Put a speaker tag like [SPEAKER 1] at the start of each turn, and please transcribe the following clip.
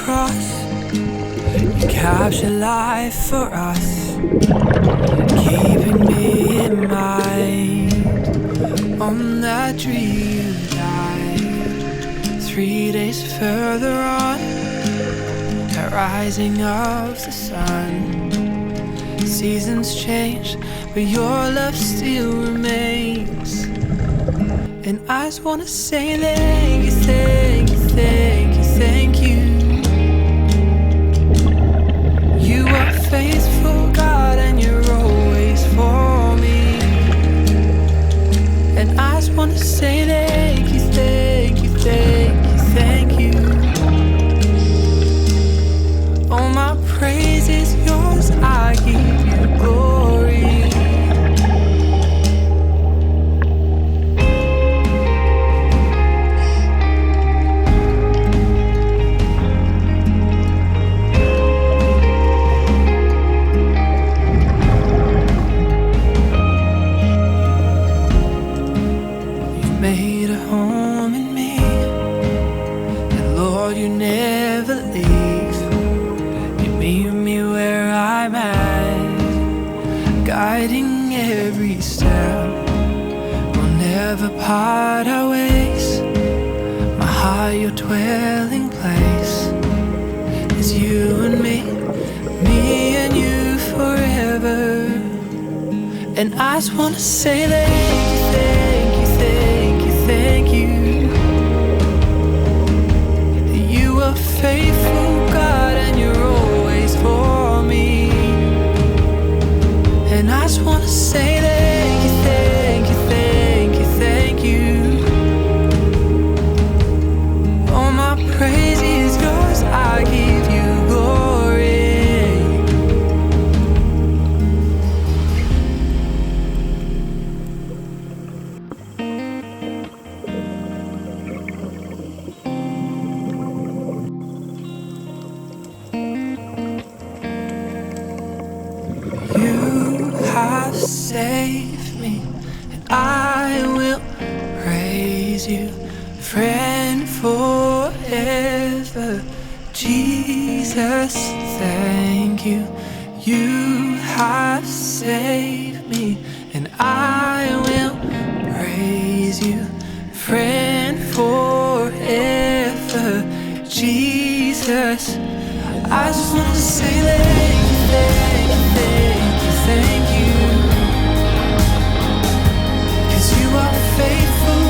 [SPEAKER 1] cross. You capture life for us, keeping me in mind. On that tree you died, 3 days further on, the rising of the sun. Seasons change, but your love still remains. And I just wanna say thank you, thank you, thank you, thank you. You are faithful, God, and you're always for me. And I just wanna say thank you, thank you, thank you, thank you. All my praise is yours, I give you glory. Made a home in me, and Lord, you never leave. You meet me where I'm at, guiding every step. We'll never part our ways. My heart, your dwelling place is you and me and you forever. And I just wanna say thank you, thank you, thank you, thank you. You are faithful, God, and you're always for me. And I just wanna say thank you, thank you, thank you, thank you. All my praise is yours, I give you glory. Have saved me, and I will praise you, friend, forever. Jesus, thank you. You have saved me, and I will praise you, friend, forever. Jesus, I just want to say thank you, thank you, thank you, thank you. 'Cause you are faithful,